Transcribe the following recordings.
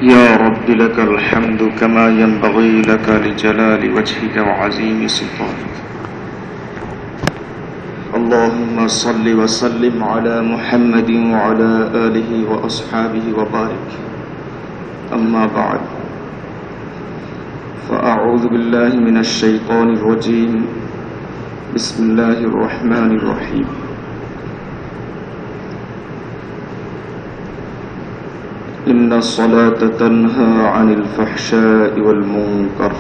يا رب لك الحمد كما ينبغي لك لجلال وجهك وعظيم سلطانك. اللهم صل وسلم على محمد وعلى آله وأصحابه وبارك. أما بعد، فأعوذ بالله من الشيطان الرجيم. بسم الله الرحمن الرحيم. إن الصلاة تنهى عن الفحشاء والمنكر.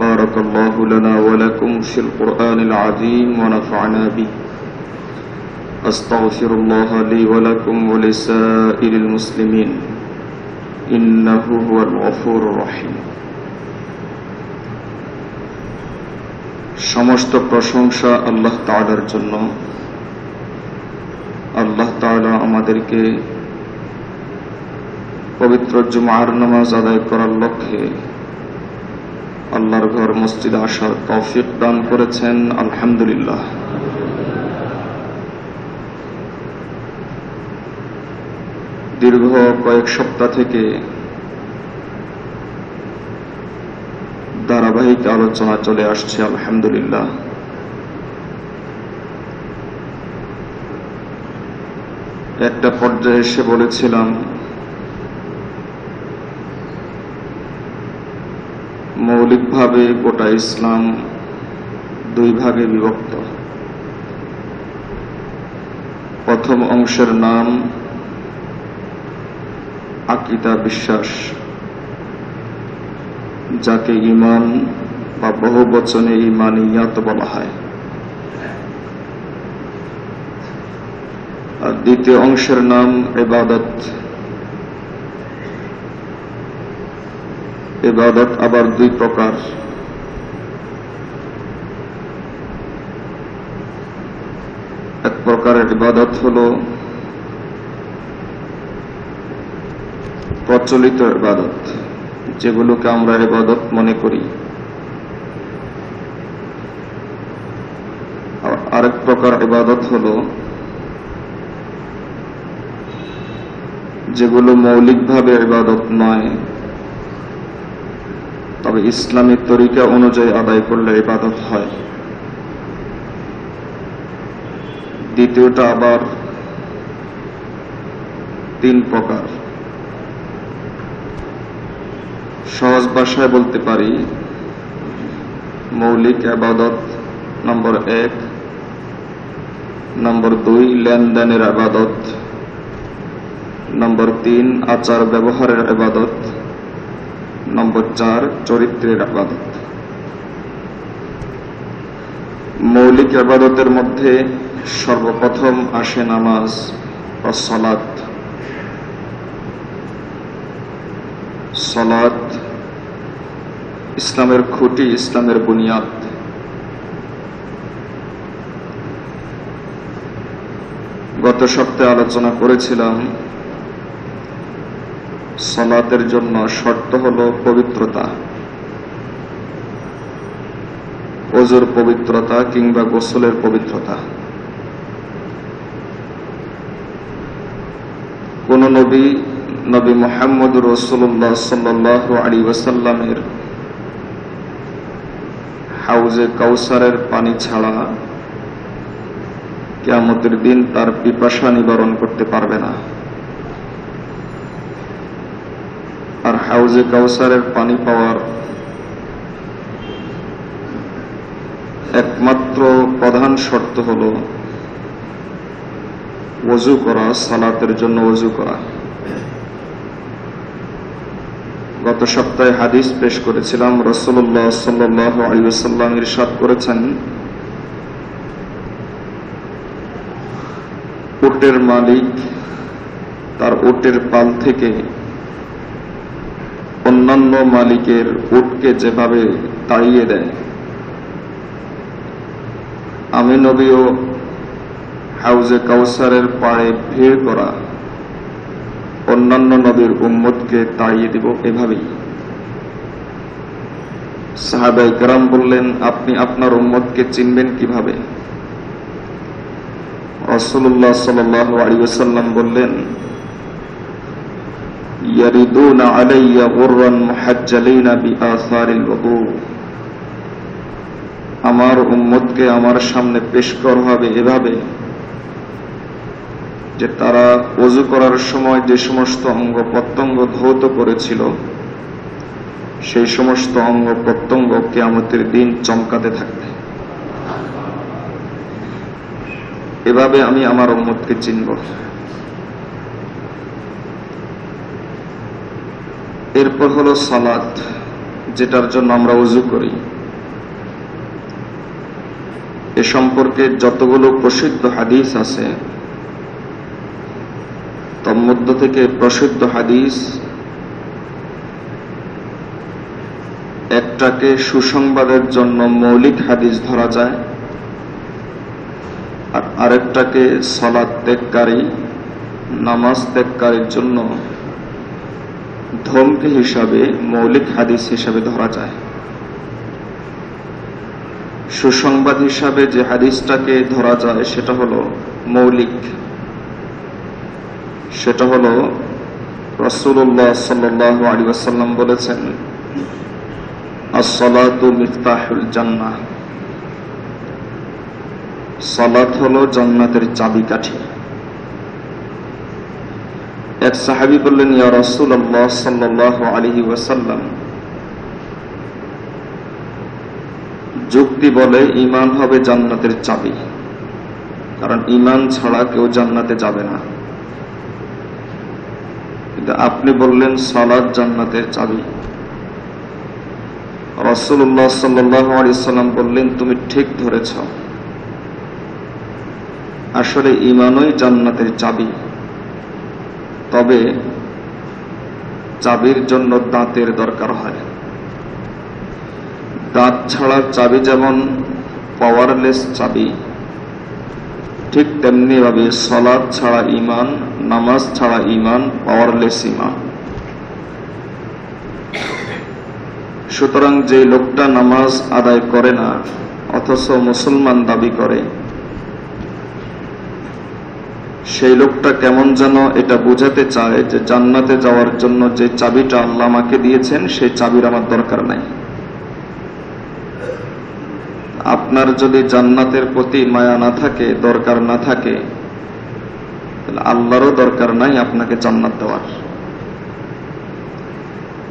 بارك الله لنا ولكم في القرآن العظيم ونفعنا به. أستغفر الله لي ولكم ولسائر المسلمين إنه هو الغفور الرحيم. সমস্ত প্রশংসা আল্লাহ তাআলার জন্য। আল্লাহ তাআলা আমাদেরকে পবিত্র জুমার নামাজ আদায় করার লক্ষ্যে আল্লাহর ঘর মসজিদে আসার তৌফিক দান করেছেন, আলহামদুলিল্লাহ। দীর্ঘ কয়েক সপ্তাহ থেকে ধারাবাহিক আলোচনা চলে আসছে, আলহামদুলিল্লাহ। একটা পর্যায়ে এসে বলেছিলাম, মৌলিকভাবে গোটা ইসলাম দুই ভাগে বিভক্ত। প্রথম অংশের নাম আকীদা, বিশ্বাস, যাকে ঈমান বা বহু বচনে ঈমানিয়াত বলা হয়। আর দ্বিতীয় অংশের নাম ইবাদত। ইবাদত আবার দুই প্রকার। এক প্রকারের ইবাদত হলো প্রচলিত ইবাদত, যেগুলোকে আমরা ইবাদত মনে করি। আরেক প্রকার ইবাদত হলো যেগুলো মৌলিকভাবে ইবাদত নয়, তবে ইসলামী তরিকা অনুযায়ী আদায় করলে ইবাদত হয়। দ্বিতীয়টা আবার তিন প্রকার। সহজ ভাষায় বলতে পারি, মৌলিক ইবাদত নম্বর 1, নম্বর 2 লেনদেনের ইবাদত, নম্বর 3 আচার ব্যবহারের ইবাদত, নম্বর 4 চরিত্রের ইবাদত। মৌলিক ইবাদতের মধ্যে সর্বপ্রথম আসে নামাজ বা সালাত। সালাত ইসলামের খুঁটি, ইসলামের বুনিয়াদ। গত সপ্তাহে আলোচনা করেছিলাম, সালাতের জন্য শর্ত হলো পবিত্রতা, ওযুর পবিত্রতা কিংবা গোসলের পবিত্রতা। কোন নবী মুহাম্মদুর রাসূলুল্লাহ সাল্লাল্লাহু আলাইহি ওয়াসাল্লামের হাউজে কাউসারের পানি ছাড়া কিয়ামতের দিন তার পিপাসা নিবারণ করতে পারবে না। আর হাউজে কাউসারের পানি পাওয়ার একমাত্র প্রধান শর্ত হলো ওযু করা, সালাতের জন্য ওযু করা। গত সপ্তাহে হাদিস পেশ করেছিলাম, রাসূলুল্লাহ সাল্লাল্লাহু আলাইহি ওয়াসাল্লাম ইরশাদ করেছেন, উটের মালিক তার উটের পাল থেকে অন্যান্য মালিকের উটকে যেভাবে তাড়িয়ে দেয়, আমি নবীও হাউজে কাউসারের পাড়ে ভিড় করা অন্যান্য নবীর উম্মতকে তাড়িয়ে দিব এভাবেই। সাহাবায়ে কেরাম বললেন, আপনি আপনার উম্মতকে চিনবেন কিভাবে? রাসূলুল্লাহ সাল্লাল্লাহু আলাইহি ওয়াসাল্লাম বললেন, ইয়ারিদুনা আলাইয়া গুররান মুহাজ্জালিনা বিআসারিল ওযু। আমার উম্মতকে আমার সামনে পেশ করা হবে এভাবে যে তারা ওযু করার সময় যে সমস্ত অঙ্গ প্রত্যঙ্গ ধৌত করেছিল সেই সমস্ত অঙ্গ প্রত্যঙ্গ কিয়ামতের দিন চমকাতে থাকবে। এভাবে আমি আমার উম্মতকে চিনব। এরপর হলো সালাত, যেটার জন্য আমরা ওযু করি। এ সম্পর্কে যতগুলো প্রসিদ্ধ হাদিস আছে তার মধ্য থেকে প্রসিদ্ধ হাদিস একটাকে সুসংবাদের জন্য মৌলিক হাদিস ধরা যায়, আর আরেকটাকে সালাত ত্যাগকারী, নামাজ ত্যাগকারীর জন্য ধমকি হিসাবে মৌলিক হাদিস হিসাবে ধরা যায়। সুসংবাদ হিসাবে যে হাদিসটাকে ধরা যায় সেটা হলো মৌলিক, সেটা হলো রাসূলুল্লাহ সাল্লাল্লাহু আলাইহি ওয়াসাল্লাম বলেছেন, as-salatu মিফতাহুল জান্নাহ, সালাত হলো জান্নাতের চাবিকাঠি। এক সাহাবী বললেন, ইয়া রাসূলুল্লাহ সাল্লাল্লাহু আলাইহি ওয়াসাল্লাম, যুক্তি বলে ঈমান হবে জান্নাতের চাবি, কারণ ঈমান ছাড়া কেউ জান্নাতে যাবে না। কিন্তু আপনি বললেন সালাত জান্নাতের চাবি। রাসূলুল্লাহ সাল্লাল্লাহু আলাইহি ওয়াসাল্লাম বললেন, তুমি ঠিক ধরেছ, আসলে ঈমানই জান্নাতের চাবি। তবে চাবির জন্য দাঁতের দরকার হয়। দাঁত ছাড়া চাবি যেমন পাওয়ারলেস চাবি, ঠিক তেমনি ভাবে সালাত ছাড়া ঈমান, নামাজ ছাড়া ঈমান পাওয়ারলেস ঈমান। সুতরাং যে লোকটা নামাজ আদায় করে না অথচ মুসলমান দাবি করে, সেই লোকটা কেমন যেন এটা বোঝাতে চায় যে জান্নাতে যাওয়ার জন্য যে চাবিটা আল্লাহ আমাকে দিয়েছেন সেই চাবির আমার দরকার নাই। আপনার যদি জান্নাতের প্রতি মায়া না থাকে, দরকার না থাকে, তাহলে আল্লাহরও দরকার নাই আপনাকে জান্নাত দেওয়ার।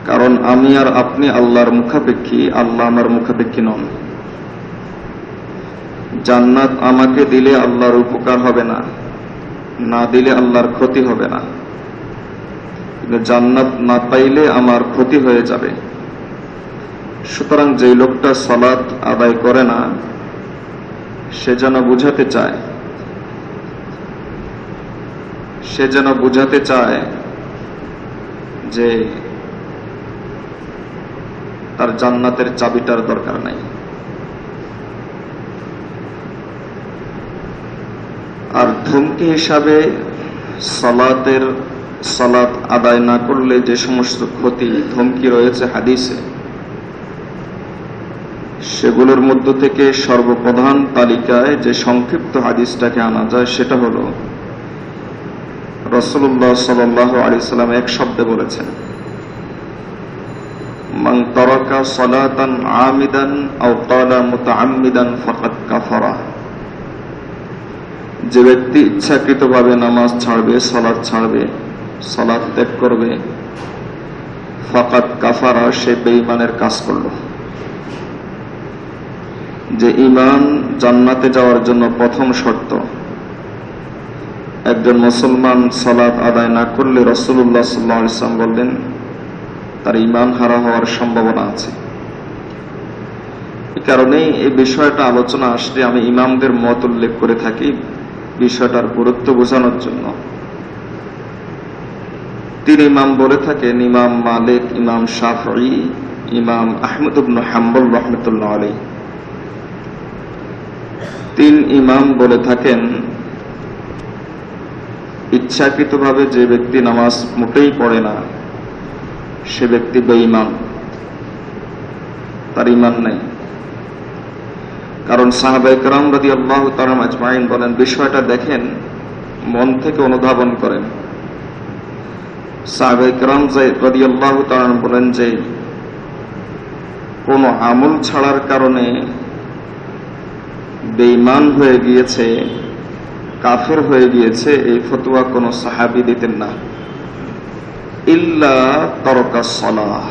কারণ আমি আর আপনি আল্লাহর মুখাপেক্ষী, আল্লাহ আমার মুখাপেক্ষী নন। জান্নাত আমাকে দিলে আল্লাহর উপকার হবে না, না দিলে আল্লাহর ক্ষতি হবে না, কিন্তু জান্নাত না পাইলে আমার ক্ষতি হয়ে যাবে। সুতরাং যে লোকটা সালাত আদায় করে না সে যেন বুঝাতে চায় যে তার জান্নাতের চাবিটার দরকার নাই। আর ধমকি হিসাবে সালাত আদায় না করলে যে সমস্ত ক্ষতি ধমকি রয়েছে হাদিসে, সেগুলোর মধ্য থেকে সর্বপ্রধান তালিকায় যে সংক্ষিপ্ত হাদিসটাকে আনা যায় সেটা হলো রাসূলুল্লাহ সাল্লাল্লাহু আলাইহি ওয়াসাল্লাম এক শব্দে বলেছেন, মান তারাকা সালাতান আমিদান আও ক্বালা মুতাআম্মিদান ফাকাদ কাফারা। যে ব্যক্তি ইচ্ছাকৃতভাবে নামাজ ছাড়বে, সালাত ছাড়বে, সালাত ত্যাগ করবে, ফাকাদ কাফারা, সে বেঈমানের কাজ করল। যে ঈমান জান্নাতে যাওয়ার জন্য প্রথম শর্ত, একজন মুসলমান সালাত আদায় না করলে রাসূলুল্লাহ সাল্লাল্লাহু আলাইহি ওয়াসাল্লাম বললেন তার ঈমান হারা হওয়ার সম্ভাবনা আছে। এই কারণেই এই বিষয়টা আলোচনা আসলে আমি ইমামদের মত উল্লেখ করে থাকি বিষয়টার গুরুত্ব বোঝানোর জন্য। তিন ইমাম বলে থাকেন, ইমাম মালিক, ইমাম শাফঈ, ইমাম আহমদ ইবনে হাম্বল রাহমাতুল্লাহ আলাইহি। তিন ইমাম বলে থাকেন ইচ্ছাকৃতভাবে যে ব্যক্তি নামাজ মোটেই পড়ে না সে ব্যক্তি বেঈমান, তার ঈমান নাই। কারণ সাহাবায়ে কেরাম রাদিয়াল্লাহু তাআলা আজমাইন বলেন, বিষয়টা দেখেন, মন থেকে অনুধাবন করেন। সাহাবায়ে কেরাম রাদিয়াল্লাহু তাআলা বলেন যে কোন আমল ছাড়ার কারণে বেঈমান হয়ে গিয়েছে, কাফের হয়ে গিয়েছে, এই ফতোয়া কোন সাহাবী দিতেন না। ইল্লা তারাকাস সালাহ,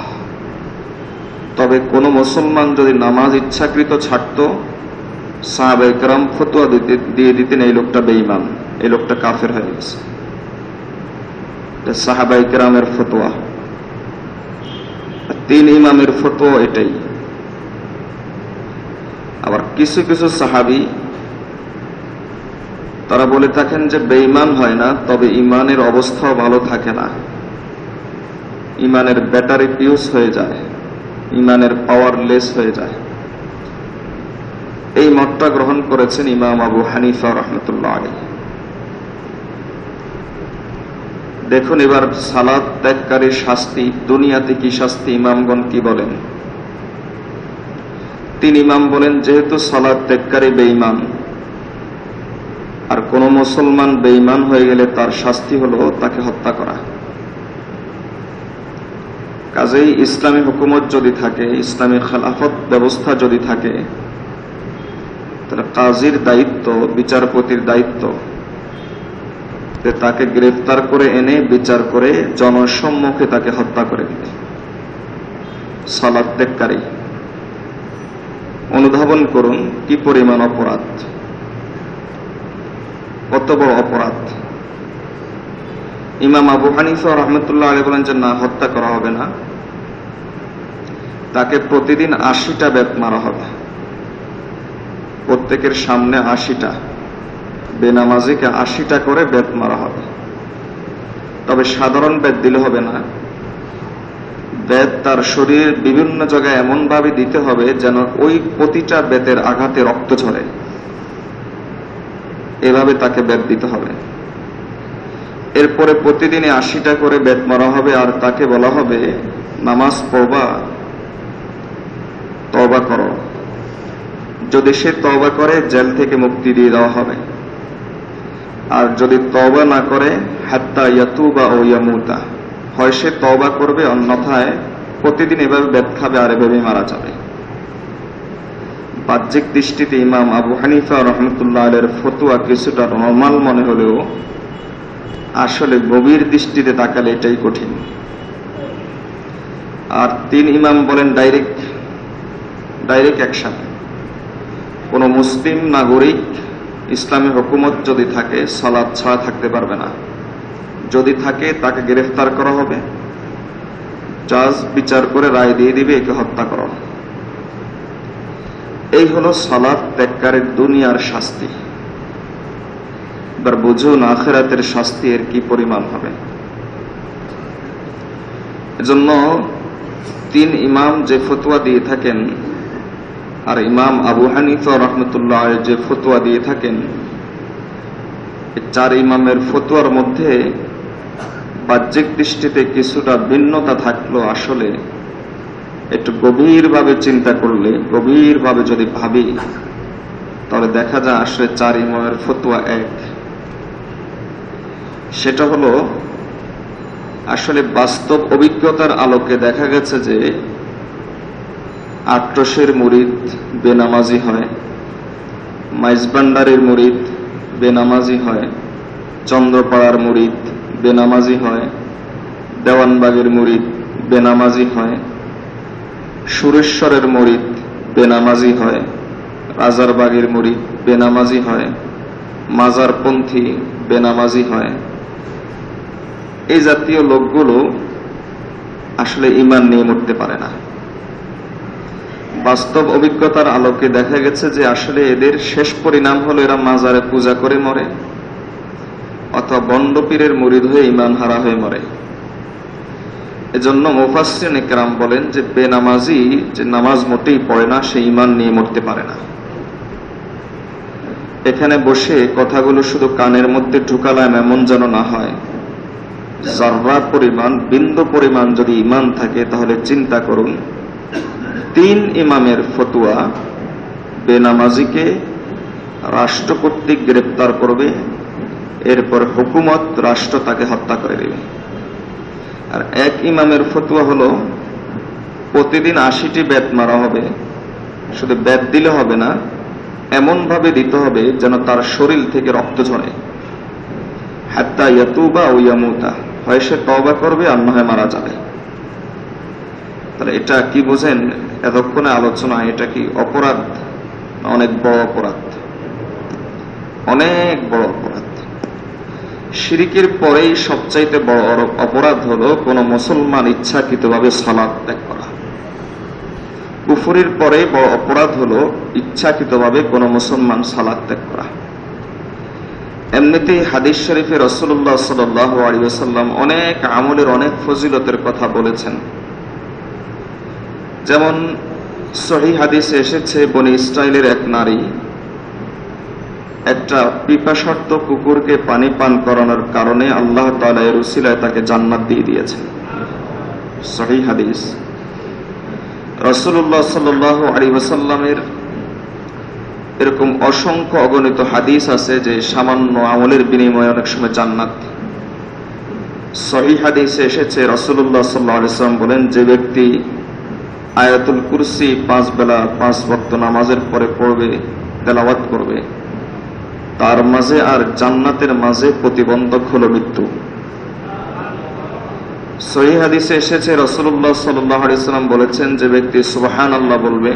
তবে কোন মুসলমান যদি নামাজ ইচ্ছাকৃত ছাড়তো, সাহাবায়ে কেরাম ফতোয়া দিয়ে দিতেন এই লোকটা বেঈমান, এই লোকটা কাফের হয়ে গেছে। এটা সাহাবায়ে কেরামের ফতোয়া। তিন ইমামের ফতোয়া এটাই। আবার কিছু কিছু সাহাবী তারা বলে থাকেন যে বেঈমান হয় না, তবে ইমানের অবস্থাও ভালো থাকে না, ইমানের ব্যাটারি ফিউজ হয়ে যায়, ইমানের পাওয়ার লেস হয়ে যায়। এই মতটা গ্রহণ করেছেন ইমাম আবু হানিফা রাহমাতুল্লাহ আলাইহি। দেখুন এবার সালাত ত্যাগকারীর শাস্তি, দুনিয়াতে কি শাস্তি, ইমামগণ কি বলেন। তিন ইমাম বলেন যেহেতু সালাত ত্যাগকারী বেঈমান, আর কোন মুসলমান বেঈমান হয়ে গেলে তার শাস্তি হলো তাকে হত্যা করা। কাজেই ইসলামী হুকুমত যদি থাকে, ইসলামী খেলাফত ব্যবস্থা যদি থাকে, তাহলে কাজীর দায়িত্ব, বিচারপতির দায়িত্ব যে তাকে গ্রেফতার করে এনে বিচার করে জনসম্মুখে তাকে হত্যা করে দিবে। সালাত ত্যাগকারী, অনুধাবন করুন কি পরিমাণ অপরাধ, কত বড় অপরাধ। ইমাম আবু হানিফা রাহমাতুল্লাহ আলাইহি বলেন যে না, হত্যা করা হবে না, তাকে প্রতিদিন 80টা বেত মারা হবে, প্রত্যেকের সামনে 80টা, বেনামাজিকে 80টা করে বেত মারা হবে। তবে সাধারণ বেত দিলে হবে না, বেত তার শরীরের বিভিন্ন জায়গায় এমন ভাবে দিতে হবে যেন ওই প্রতিটা বেতের আঘাতে রক্ত ঝরে, এভাবে তাকে বেত দিতে হবে। এরপরে প্রতিদিনে 80টা করে বেত মারা হবে, আর তাকে বলা হবে নামাজ পড়বা, তওবা করো। যদি সে তওবা করে জেল থেকে মুক্তি দিয়ে দেওয়া হবে, আর যদি তওবা না করে হাত্তা ইয়াতুবা ও ইয়ামুতা, হয় সে তওবা করবে, অন্যথায় প্রতিদিন এভাবে বেত খাবে আর এভাবে মারা যাবে। বাহ্যিক দৃষ্টিতে ইমাম আবু হানিফা রাহমাতুল্লাহ আলাইহির ফতোয়া কিছুটা নরমাল মনে হলেও আসলে গভীর দৃষ্টিতে তাকালে এটাই কঠিন। আর তিন ইমাম বলেন ডাইরেক্ট অ্যাকশন। কোন মুসলিম নাগরিক ইসলামী হুকুমত যদি থাকে সালাত ছাড়া থাকতে পারবে না, যদি থাকে তাকে গ্রেফতার করা হবে, জাজ বিচার করে রায় দিয়ে দিবে একে হত্যা করা। এই হলো সালাত ত্যাগকারীর দুনিয়ার শাস্তি। এবার বুঝুন আখিরাতের শাস্তি এর কি পরিমাণ হবে। এজন্য তিন ইমাম যে ফতোয়া দিয়ে থাকেন, আর ইমাম আবু হানিফা রাহমাতুল্লাহ আলাইহি যে ফতোয়া দিয়ে থাকেন, চার ইমামের ফতোয়ার মধ্যে বাহ্যিক দৃষ্টিতে কিছুটা ভিন্নতা থাকলো, আসলে একটু গভীরভাবে চিন্তা করলে, গভীরভাবে যদি ভাবি, তাহলে দেখা যায় আসলে চার ইমামের ফতোয়া এক। সেটা হলো আসলে বাস্তব অভিজ্ঞতার আলোকে দেখা গেছে যে আট্রসের মুরিদ বেনামাজি হয়, মাইজবান্ডারের মুরিদ বেনামাজি হয়, চন্দ্রপাড়ার মুরিদ বেনামাজি হয়, দেওয়ানবাগের মুরিদ বেনামাজি হয়, সুরেশ্বরের মুরিদ বেনামাজি হয়, রাজারবাগের মুরিদ বেনামাজি হয়, মাজারপন্থী বেনামাজি হয়। এই জাতীয় লোকগুলো আসলে ঈমান নিয়ে মরতে পারে না। বাস্তব অভিজ্ঞতার আলোকে দেখা গেছে যে আসলে এদের শেষ পরিণাম হলো এরা মাজারে পূজা করে মরে, অথবা বন্ড পীরের মুরিদ হয়ে ঈমান হারা হয়ে মরে। এজন্য মুফাসসিরিন ইকরাম বলেন যে বেনামাজি যে নামাজ মোটেই পড়ে না, সে ঈমান নিয়ে মরতে পারে না। এখানে বসে কথাগুলো শুধু কানের মধ্যে ঢুকালাম এমন যেন না হয়। যাররা পরিমাণ, বিন্দু পরিমাণ যদি ঈমান থাকে, তাহলে চিন্তা করুন তিন ইমামের ফতোয়া বেনামাজিকে রাষ্ট্র কর্তৃক গ্রেপ্তার করবে, এরপর হুকুমত রাষ্ট্র তাকে হত্যা করে দেবে। আর এক ইমামের ফতোয়া হলো প্রতিদিন 80টি বেত মারা হবে। শুধু বেত দিলে হবে না, এমন ভাবে দিতে হবে যেন তার শরীর থেকে রক্ত ঝরে। হাত্তা ইয়াতুবা ও ইয়ামুতা, হয় সে তওবা করবে আর না হয় মারা যাবে। তাহলে এটা কি বোঝেন? এতক্ষণে আলোচনা, এটা কি অপরাধ? অনেক বড় অপরাধ, অনেক বড় অপরাধ। শিরকের পরেই সবচাইতে বড় অপরাধ হলো কোন মুসলমান ইচ্ছাকৃতভাবে সালাত ত্যাগ করা। কুফরের পরে বড় অপরাধ হলো ইচ্ছাকৃতভাবে কোন মুসলমান সালাত ত্যাগ করা। এমনিতেই হাদিস শরীফে রাসূলুল্লাহ সাল্লাল্লাহু আলাইহি ওয়াসাল্লাম অনেক আমলের অনেক ফজিলতের কথা বলেছেন। যেমন সহিহ হাদিসে এসেছে, বনি ইসরাইলের এক নারী একটা পিপাসার্ত কুকুরকে পানি পান করানোর কারণে আল্লাহ তাআলা এর উসিলায় তাকে জান্নাত দিয়ে দিয়েছেন। সহিহ হাদিস। রাসূলুল্লাহ সাল্লাল্লাহু আলাইহি ওয়াসাল্লামের এরকম অসংখ্য অগণিত হাদিস আছে যে সামান্য আমলের বিনিময়ে অনেক সময় জান্নাত। সহিহ হাদিসে এসেছে, রাসূলুল্লাহ সাল্লাল্লাহু আলাইহি ওয়াসাল্লাম বলেন, যে ব্যক্তি আয়াতুল কুরসি 5 বেলা 5 ওয়াক্ত নামাজের পরে পড়বে, তেলাওয়াত করবে, তার মাঝে আর জান্নাতের মাঝে প্রতিবন্ধক হলো মৃত্যু। সহিহ হাদিসে এসেছে, রাসূলুল্লাহ সাল্লাল্লাহু আলাইহি ওয়াসাল্লাম বলেছেন, যে ব্যক্তি সুবহানাল্লাহ বলবে,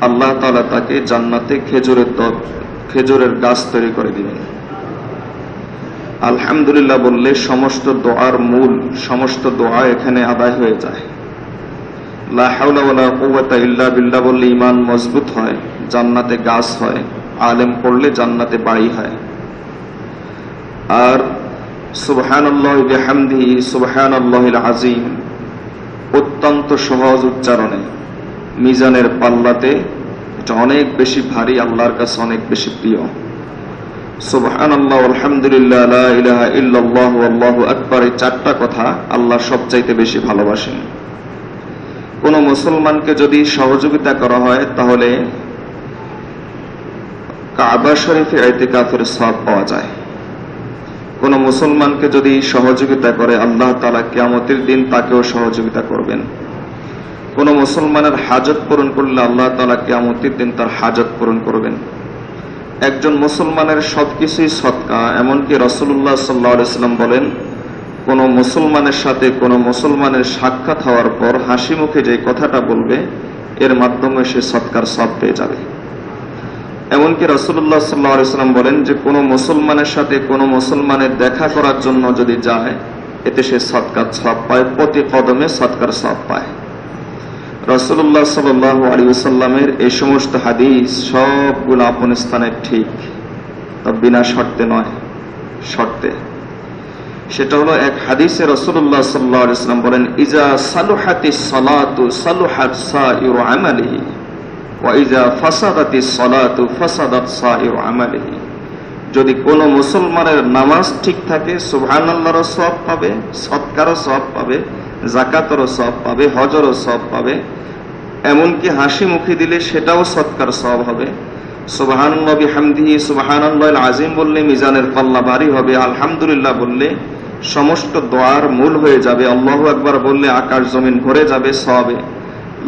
আল্লাহ তাআলা তাকে জান্নাতে খেজুরের গাছ তৈরি করে দিবেন। আলহামদুলিল্লাহ বললে সমস্ত দোয়ার মূল, সমস্ত দোয়া এখানে আদায় হয়ে যায়। লা হাওলা ওয়ালা কুওয়াতা ইল্লা বিল্লাহ বললে ঈমান মজবুত হয়, জান্নাতে গাছ হয়। আলেম পড়লে জান্নাতে বাড়ি হয়। আর সুবহানাল্লাহি বিহামদিহি সুবহানাল্লাহিল আযীম অত্যন্ত সহজ উচ্চারণে, মিজানের পাল্লাতে এটা অনেক বেশি ভারী, আল্লাহর কাছে অনেক বেশি প্রিয়। সুবহানাল্লাহ, আলহামদুলিল্লাহ, লা ইলাহা ইল্লাল্লাহ, আল্লাহু আকবার, এই 4টা কথা আল্লাহ সবচাইতে বেশি ভালোবাসেন। কোন মুসলমানকে যদি সহযোগিতা করা হয় তাহলে কাবা শরীফে ইতিকাফের সওয়াব পাওয়া যায়। কোন মুসলমানকে যদি সহযোগিতা করে আল্লাহ তাআলা কিয়ামতের দিন তাকেও সহযোগিতা করবেন। কোন মুসলমানের হাজত পূরণ করলে আল্লাহ তাআলা কিয়ামতের দিন তার হাজত পূরণ করবেন। একজন মুসলমানের সবকিছুই সদকা, এমনকি রাসূলুল্লাহ সাল্লাল্লাহু আলাইহি ওয়াসাল্লাম বলেন, কোন মুসলমানের সাথে কোন মুসলমানের সাক্ষাৎ হওয়ার পর হাসি মুখে যে কথাটা বলবে, এর মাধ্যমে সে সদকার সওয়াব পেয়ে যাবে। এমনকি রাসূলুল্লাহ সাল্লাল্লাহু আলাইহি ওয়াসাল্লাম বলেন যে কোন মুসলমানের সাথে কোন মুসলমানের দেখা করার জন্য যদি যায়, এতে সে সদকার সওয়াব পায়, প্রতি কদমে সদকার সওয়াব পায়। রাসূলুল্লাহ সাল্লাল্লাহু আলাইহি ওয়াসাল্লামের এই সমস্ত হাদিস সবগুলো আপন স্থানে ঠিক, তবে বিনা শর্তে নয়, শর্তে। সেটা হলো, এক হাদিসে রাসূলুল্লাহ সাল্লাল্লাহু আলাইহি ওয়াসাল্লাম বলেন, ইজা সালুহাতিস সালাতু সালুহাত সাইরু আমালিহি ওয়া ইজা ফাসাদাতিস সালাতু ফাসাদাত সাইরু আমালিহি। যদি কোন মুসলমানের নামাজ ঠিক থাকে, সুবহানাল্লাহর সওয়াব পাবে, সদকারও সওয়াব পাবে, যাকাতেরও সওয়াব পাবে, হজেরও সওয়াব পাবে, এমনকি হাসি মুখে দিলে সেটাও সদকার সওয়াব হবে। সুবহানাল্লাহি বিহামদিহি সুবহানাল্লাহিল আযীম বললে মিজানের পাল্লা ভারী হবে। আলহামদুলিল্লাহ বললে সমস্ত দোয়ার মূল হয়ে যাবে। আল্লাহু আকবার বললে আকাশ জমিন ভরে যাবে সওয়াবে।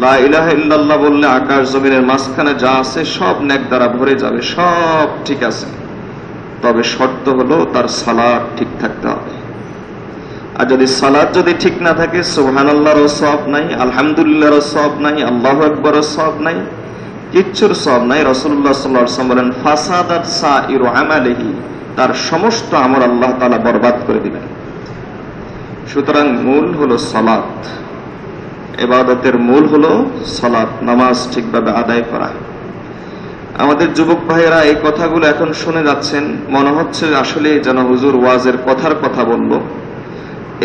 লা ইলাহা ইল্লাল্লাহ বললে আকাশ জমিনের মাঝখানে যা আছে সব নেক দ্বারা ভরে যাবে। সব ঠিক আছে, তবে শর্ত হলো তার সালাত ঠিক থাকতে হবে। আর যদি সালাত যদি ঠিক না থাকে, সুবহানাল্লাহর সওয়াব নাই, আলহামদুলিল্লাহর সওয়াব নাই, আল্লাহু আকবারের সওয়াব নাই, কিচ্ছুর সওয়াব নাই। রাসূলুল্লাহ সাল্লাল্লাহু আলাইহি ওয়াসাল্লাম বলেন, ফাসাদাত সাইরু আমালিহি, তার সমস্ত আমল আল্লাহ তাআলা বরবাদ করে দিবেন। সুতরাং মূল হলো সালাত, ইবাদতের মূল হলো সালাত, নামাজ ঠিকভাবে আদায় করা। আমাদের যুবক ভাইয়েরা এই কথাগুলো এখন শুনে যাচ্ছেন, মনে হচ্ছে আসলে যেন হুজুর ওয়াজের কথার কথা বলল।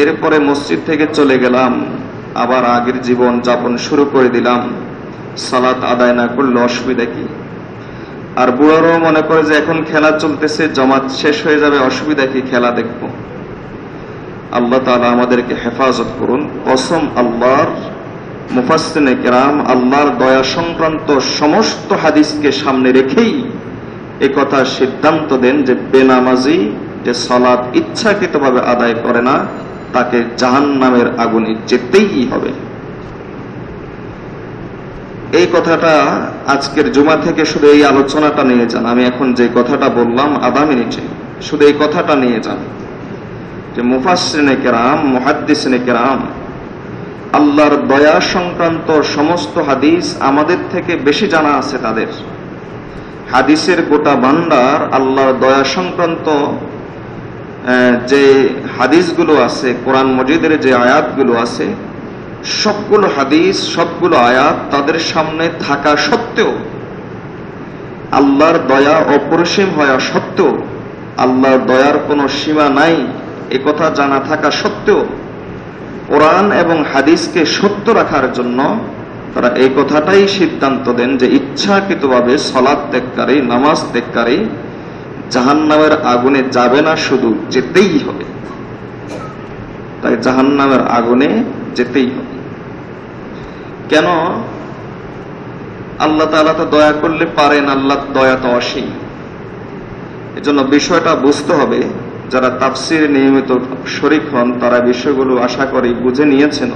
এরপরে মসজিদ থেকে চলে গেলাম, আবার আগের জীবন যাপন শুরু করে দিলাম, সালাত আদায় না করলে অসুবিধা কি? আর বুড়ারাও মনে করে যে এখন খেলা চলতেছে, জামাত শেষ হয়ে যাবে, অসুবিধা কি, খেলা দেখব। আল্লাহ তাআলা আমাদেরকে হেফাজত করুন। কসম আল্লাহর, মুফাসসিরিনে কেরাম আল্লাহর দয়া সংক্রান্ত সমস্ত হাদিসকে সামনে রেখেই এই কথা সিদ্ধান্ত দেন যে বেনামাজি যে সালাত ইচ্ছাকৃতভাবে আদায় করে না, তাকে জাহান্নামের আগুনে যেতেই হবে। এই কথাটা আজকের জুমা থেকে শুধু এই আলোচনাটা নিয়ে যান। আমি এখন যে কথাটা বললাম আধা মিনিটে, শুধু এই কথাটা নিয়ে যান যে মুফাসসিরিনে কেরাম, মুহাদ্দিসিনে কেরাম আল্লাহর দয়া সংক্রান্ত সমস্ত হাদিস আমাদের থেকে বেশি জানা আছে তাদের। হাদিসের গোটা ভান্ডার, আল্লাহর দয়া সংক্রান্ত যে হাদিসগুলো আছে, কোরআন মজিদের যে আয়াতগুলো আছে, সবগুলো হাদিস, সবগুলো আয়াত তাদের সামনে থাকা সত্ত্বেও, আল্লাহর দয়া অপরিসীম হওয়া সত্ত্বেও, আল্লাহর দয়ার কোনো সীমা নাই এ কথা জানা থাকা সত্ত্বেও, কোরআন এবং হাদিসকে সত্য রাখার জন্য তারা এই কথাটাই সিদ্ধান্ত দেন যে ইচ্ছাকৃতভাবে সালাত ত্যাগকারী, নামাজ ত্যাগকারী জাহান্নামের আগুনে যাবে না, শুধু যেতেই হবে। তাই জাহান্নামের আগুনে যেতেই হবে। কেন? আল্লাহ তাআলা তো দয়া করলে পারেন, আল্লাহ দয়া তো অসীম। এজন্য বিষয়টা বুঝতে হবে। যারা তাফসীর নিয়মিত শরীক হন তারা বিষয়গুলো আশা করি বুঝে নিয়েছেন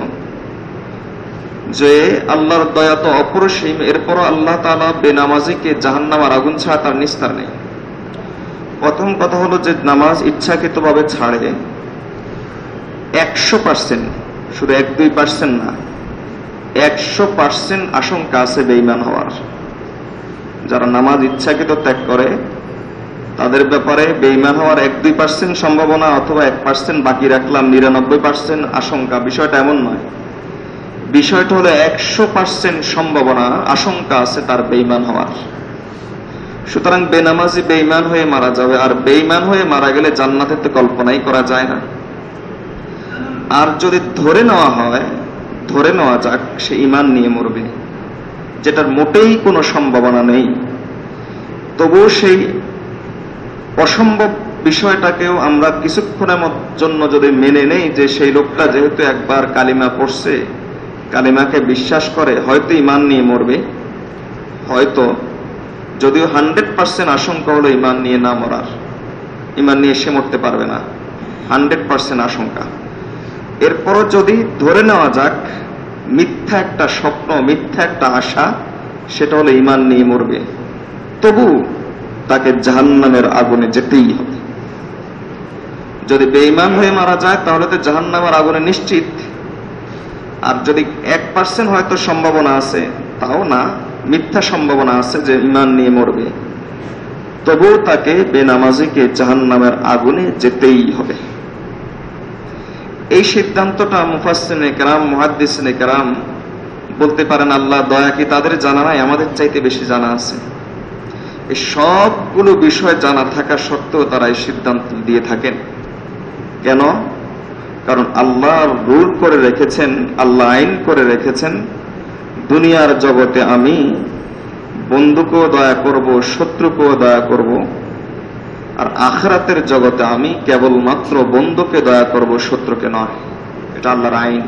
যে আল্লাহর দয়া তো অপরিসীম, এরপরও আল্লাহ তাআলা বেনামাজিকে জাহান্নামের আগুন ছাড়া তার নিস্তার নেই। প্রথম কথা হলো যে নামাজ ইচ্ছাকৃতভাবে ছাড়ে 100%, শুধু 1-2% না, 100% আশঙ্কা আছে বেঈমান হওয়ার। যারা নামাজ ইচ্ছাকৃত ত্যাগ করে তাদের ব্যাপারে বেঈমান হওয়ার 1-2% সম্ভাবনা, অথবা 1% বাকি রাখলাম, 99% আশঙ্কা। বিষয়টা এমন নয়। বিষয়টা হলো 100% সম্ভাবনা, আশঙ্কা আছে তার বেঈমান হওয়ার। সুতরাং বেনামাজি বেঈমান হয়ে মারা যাবে, আর বেঈমান হয়ে মারা গেলে জান্নাতের তো কল্পনাই করা যায় না। আর যদি ধরে নেওয়া যাক সে ঈমান নিয়ে মরবে, যেটার মোটেই কোনো সম্ভাবনা নেই, তবুও সেই অসম্ভব বিষয়টাকেও আমরা কিছুক্ষণের জন্য যদি মেনে নেই যে সেই লোকটা যেহেতু একবার কালিমা পড়ছে, কালিমাকে বিশ্বাস করে, হয়তো ঈমান নিয়ে মরবে, হয়তো, যদিও 100% আশঙ্কা হলো ঈমান নিয়ে না মরার, ঈমান নিয়ে সে মরতে পারবে না, 100% আশঙ্কা। এরপরও যদি ধরে নেওয়া যাক মিথ্যা একটা স্বপ্ন, মিথ্যা একটা আশা, সেটা হলো ঈমান নিয়ে মরবে, তবু তাকে জাহান্নামের আগুনে যেতেই হবে। যদি বেঈমান হয়ে মারা যায় তাহলে তো জাহান্নামের আগুনে নিশ্চিত। আর যদি 1% হয়তো সম্ভাবনা আছে, তাও না, মিথ্যা সম্ভাবনা আছে যে ঈমান নিয়ে মরবে, তবুও তাকে বেনামাজিকে জাহান্নামের আগুনে যেতেই হবে। এই সিদ্ধান্তটা মুফাসসিরিনে কেরাম, মুহাদ্দিসিনে কেরাম বলতে পারেন আল্লাহ দয়া কি তাদের জানা নাই? আমাদের চাইতে বেশি জানা আছে। এই সবগুলো বিষয় জানা থাকা সত্ত্বেও তারা এই সিদ্ধান্ত দিয়ে থাকেন। কেন? কারণ আল্লাহ রুল করে রেখেছেন, আল্লাহ আইন করে রেখেছেন, দুনিয়ার জগতে আমি বন্ধুকেও দয়া করব, শত্রুকেও দয়া করব, আর আখিরাতের জগতে আমি কেবলমাত্র বন্ধুকে দয়া করব, শত্রুকে নয়। এটা আল্লাহর আইন।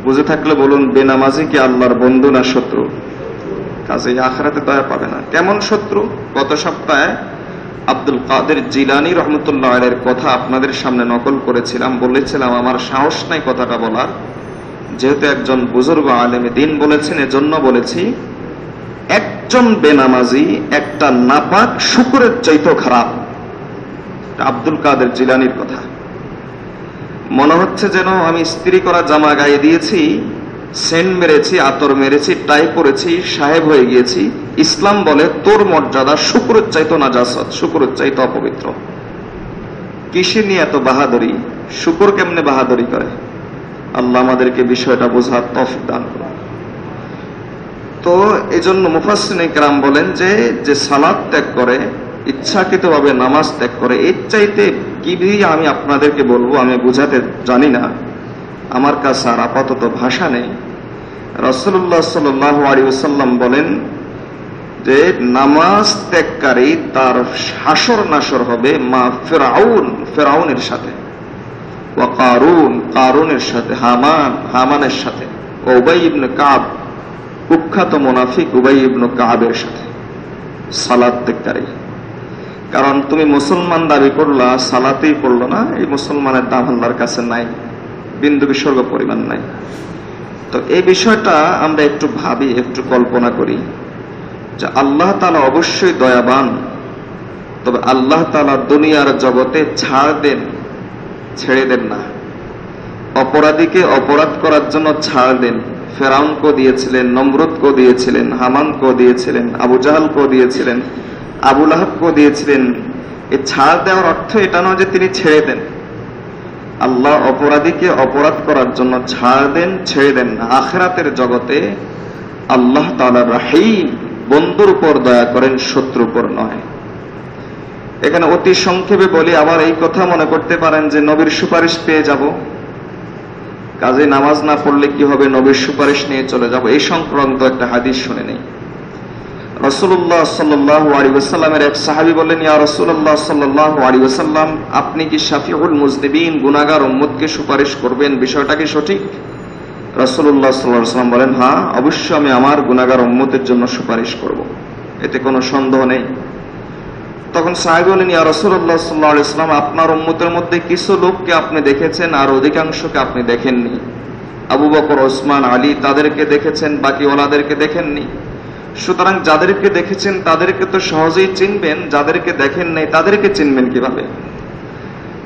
বুঝে থাকলে বলুন, বেনামাজি কি আল্লাহর বন্ধু না শত্রু? কাজেই আখিরাতে দয়া পাবে না। কেমন শত্রু? গত সপ্তাহে আব্দুল কাদের জিলানী রহমতুল্লাহ আলাইহির কথা আপনাদের সামনে নকল করেছিলাম। বলেছিলাম আমার সাহস নাই কথাটা বলার, যেহেতু একজন বুজুর্গ আলেমে দ্বীন বলেছেন, এজন্য বলেছি। একজন বেনামাজি একটা নাপাক শুকরের চাইতেও খারাপ। আব্দুল কাদের জিলানীর কথা। মনে হচ্ছে যেন আমি ইস্ত্রি করা জামা গায়ে দিয়েছি, সেন্ট মেরেছি, আতর মেরেছি, টাই পরেছি, সাহেব হয়ে গিয়েছি। ইসলাম বলে তোর মর্যাদা শুকরের চাইতো নাজাসত, শুকরের চাইতো অপবিত্র। কিসে নিয়ে এত বাহাদুরি? শুকর কেমনে বাহাদুরি করে? আল্লাহ আমাদেরকে বিষয়টা বোঝার তৌফিক দান করুন। তো এই জন্য মুফাসসিরিনে কেরাম বলেন যে সালাত ত্যাগ করে, ইচ্ছাকৃতভাবে নামাজ ত্যাগ করে, এর চাইতে কি আমি আপনাদেরকে বলবো, আমি বুঝাতে জানি না, আমার কাছে আর আপাতত ভাষা নেই। রাসূলুল্লাহ সাল্লাল্লাহু আলাইহি ওয়াসাল্লাম বলেন যে নামাজ ত্যাগকারী তার হাসর নাসর হবে মা ফিরআউনের সাথে, ওয়া কারুনের সাথে, হামানের সাথে, উবাই ইবনে কাব, কুখ্যাত মুনাফিক উবাই ইবনে কাবের সাথে। সালাত ত্যাগকারী কারণ তুমি মুসলমান দাবি করলা, সালাতেই পড়লো না, এই মুসলমানের দাম আল্লাহর কাছে নাই, বিন্দু বিসর্গ পরিমাণ নাই। তো এই বিষয়টা আমরা একটু ভাবি, একটু কল্পনা করি যে আল্লাহ তাআলা অবশ্যই দয়াবান, তবে আল্লাহ তাআলা দুনিয়ার জগতে ছাড় দেন, ছেড়ে দেন না। অপরাধীকে অপরাধ করার জন্য ছাড় দেন। ফেরাউনকে দিয়েছিলেন, নমরুদকে দিয়েছিলেন, হামানকে দিয়েছিলেন, আবু জাহালকে দিয়েছিলেন, আবু লাহাবকে দিয়েছিলেন। এই ছাড় দেওয়ার অর্থ এটা নয় যে তিনি ছেড়ে দেন। আল্লাহ অপরাধীকে অপরাধ করার জন্য ছাড় দেন, ছেড়ে দেন না। আখিরাতের জগতে আল্লাহ তাআলা রহিম, বন্ধুর উপর দয়া করেন, শত্রুর উপর নয়। এখানে অতি সংক্ষেপে বলি, আবার এই কথা মনে করতে পারেন যে নবীর সুপারিশ পেয়ে যাব, কাজে নামাজ না পড়লে কি হবে, নবীর সুপারিশ নিয়ে চলে যাব, এই সংক্রান্ত একটা হাদিস শুনে নেই। রাসূলুল্লাহ সাল্লাল্লাহু আলাইহি ওয়াসাল্লামের এক সাহাবী বললেন, ইয়া রাসূলুল্লাহ সাল্লাল্লাহু আলাইহি ওয়াসাল্লাম, আপনি কি শাফিউল মুজনিবিন, গুনাহগার উম্মতকে সুপারিশ করবেন, বিষয়টা কি সঠিক? রাসূলুল্লাহ সাল্লাল্লাহু আলাইহি ওয়াসাল্লাম বলেন, হ্যাঁ, অবশ্যই আমি আমার গুনাহগার উম্মতের জন্য সুপারিশ করব, এতে কোনো সন্দেহ নেই। তখন সাহাবী বলেন, ইয়া রাসূলুল্লাহ সাল্লাল্লাহু আলাইহি ওয়াসাল্লাম, আপনার উম্মতের মধ্যে কিছু লোককে আপনি দেখেছেন আর অধিকাংশকে আপনি দেখেননি। আবু বকর, ওসমান, আলী তাদেরকে দেখেছেন, বাকি ওনাদেরকে দেখেননি। সুতরাং যাদেরকে দেখেছেন তাদেরকে তো সহজেই চিনবেন, যাদেরকে দেখেন নাই তাদেরকে চিনবেন কিভাবে?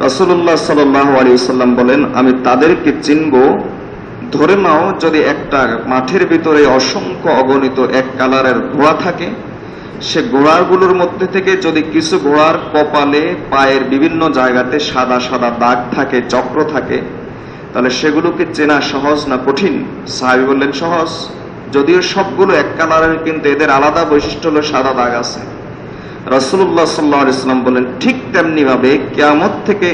রাসূলুল্লাহ সাল্লাল্লাহু আলাইহি ওয়াসাল্লাম বলেন, আমি তাদেরকে চিনব, ধরে নাও যদি একটা মাঠের ভিতরে অসংখ্য অগণিত এক কালারের ঘোড়া থাকে, সে ঘোড়াগুলোর মধ্যে থেকে যদি কিছু ঘোড়ার কপালে, পায়ের বিভিন্ন জায়গাতে সাদা সাদা দাগ থাকে, চক্র থাকে, তাহলে সেগুলোকে চেনা সহজ না কঠিন? সাহাবী বললেন, সহজ। যদিও সবগুলো এক কালারের, কিন্তু এদের আলাদা বৈশিষ্ট্য হলো সাদা দাগ আছে। রাসূলুল্লাহ সাল্লাল্লাহু আলাইহি ওয়াসাল্লাম বলেন, ঠিক তেমনি ভাবে কিয়ামত থেকে,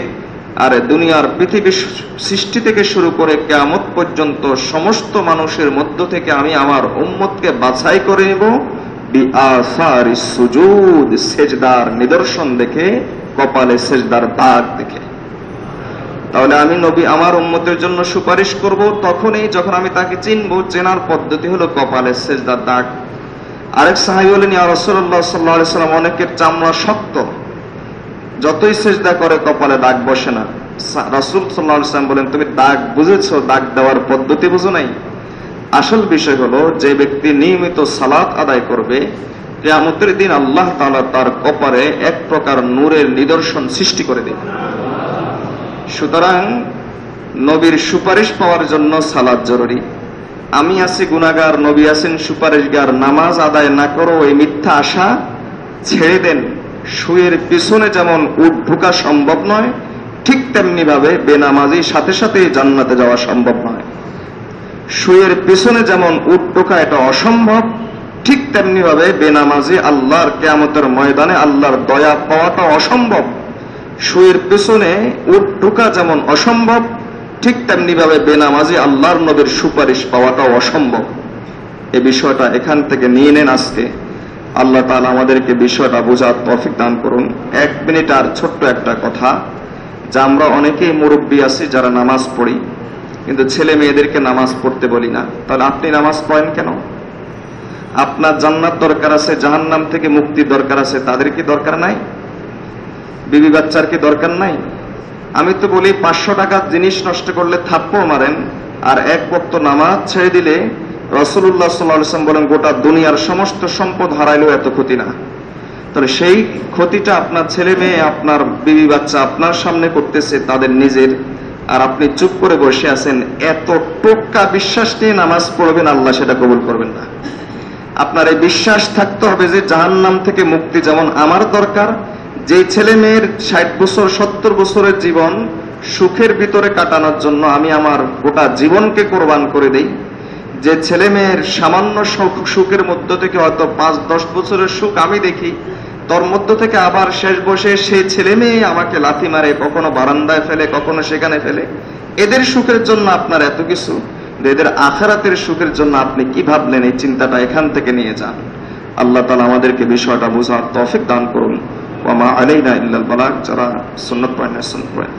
আর দুনিয়ার পৃথিবীর সৃষ্টি থেকে শুরু করে কিয়ামত পর্যন্ত সমস্ত মানুষের মধ্য থেকে আমি আমার উম্মতকে বাছাই করে নেব বিআসারিস সুজুদ, সেজদার নিদর্শন দেখে, কপালে সেজদার দাগ দেখে। তাহলে আমি নবী আমার উম্মতের জন্য সুপারিশ করব তখনই যখন আমি তাকে চিনব। চেনার পদ্ধতি হলো কপালে সেজদার দাগ। আরেক সাহাবী বলেন, ইয়া রাসূলুল্লাহ সাল্লাল্লাহু আলাইহি ওয়াসাল্লাম, অনেকের চামড়া শক্ত, যতই সেজদা করে কপালে দাগ বসে না। রাসূল সাল্লাল্লাহু আলাইহি ওয়াসাল্লাম বলেন, তুমি দাগ বুঝেছো, দাগ দেওয়ার পদ্ধতি বুঝো নাই। আসল বিষয় হলো, যে ব্যক্তি নিয়মিত সালাত আদায় করবে, কিয়ামতের দিন আল্লাহ তাআলা তার কপালে এক প্রকার নূরের নিদর্শন সৃষ্টি করে দেবে। সুতরাং নবীর সুপারিশ পাওয়ার জন্য সালাত জরুরি। আমি আছি গুনাহগার, নবী আছেন সুপারিশগার, নামাজ আদায় না করো, এই মিথ্যা আশা ছেড়ে দেন। শুয়ের পিছনে যেমন উট ঢোকা সম্ভব নয়, ঠিক তেমনি ভাবে বেনামাজি সাথে সাথে জান্নাতে যাওয়া সম্ভব নয়। শুয়ের পিছনে যেমন উট ঢোকা এটা অসম্ভব, ঠিক তেমনি ভাবে বেনামাজি আল্লাহর কিয়ামতের ময়দানে আল্লাহর দয়া পাওয়াটা অসম্ভব। শুয়ের পেছনে উট ঢোকা যেমন অসম্ভব, ঠিক তেমনি ভাবে বেনামাজি আল্লাহর নবীর সুপারিশ পাওয়াটাও অসম্ভব। এই বিষয়টা এখান থেকে নিয়ে নেন আজকে। আল্লাহ তাআলা আমাদেরকে বিষয়টা বোঝার তৌফিক দান করুন। 1 মিনিট আর ছোট্ট একটা কথা, যে আমরা অনেকেই মুরব্বী আছি যারা নামাজ পড়ি, কিন্তু ছেলে মেয়েদেরকে নামাজ পড়তে বলি না। তাহলে আপনি নামাজ পড়েন কেন? আপনার জান্নাত দরকার আছে, জাহান্নাম থেকে মুক্তির দরকার আছে, তাদের কি দরকার নাই? বিবি বাচ্চার কি দরকার নাই? আমি তো বলি 500 টাকার জিনিস নষ্ট করলে থাপ্পড় মারেন, আর 1 ওয়াক্ত নামাজ ছেড়ে দিলে রাসূলুল্লাহ সাল্লাল্লাহু আলাইহি ওয়াসাল্লাম বলেন গোটা দুনিয়ার সমস্ত সম্পদ হারাইলেও এত ক্ষতি না। তাহলে সেই ক্ষতিটা আপনার ছেলে মেয়ে, আপনার বিবি বাচ্চা আপনার সামনে করতেছে তাদের নিজের, আর আপনি চুপ করে বসে আছেন। এত টোক্কা বিশ্বাস নিয়ে নামাজ পড়বেন, আল্লাহ সেটা কবুল করবেন না। আপনার এই বিশ্বাস থাকতে হবে যে জাহান্নাম থেকে মুক্তি যেমন আমার দরকার, যে ছেলে মেয়ের 60 বছর 70 বছরের জীবন সুখের ভিতরে কাটানোর জন্য আমি আমার গোটা জীবনকে কোরবান করে দেই, যে ছেলে মেয়ের সামান্য সুখের মধ্য থেকে হয়তো 5-10 বছরের সুখ আমি দেখি, তোর মধ্য থেকে আবার শেষ বসে সেই ছেলে মেয়ে আমাকে লাথি মারে, কখনো বারান্দায় ফেলে, কখনো সেখানে ফেলে। এদের সুখের জন্য আপনার এত কিছু, এদের আখিরাতের সুখের জন্য আপনি কি ভাবলেন? এই চিন্তাটা এখান থেকে নিয়ে যান। আল্লাহ তাআলা আমাদেরকে বিষয়টা বোঝার তৌফিক দান করুন। ওয়া মা আলাইনা ইল্লাল বালাগ। যারা সুন্নাত পড়েন সুন্নাত পড়েন।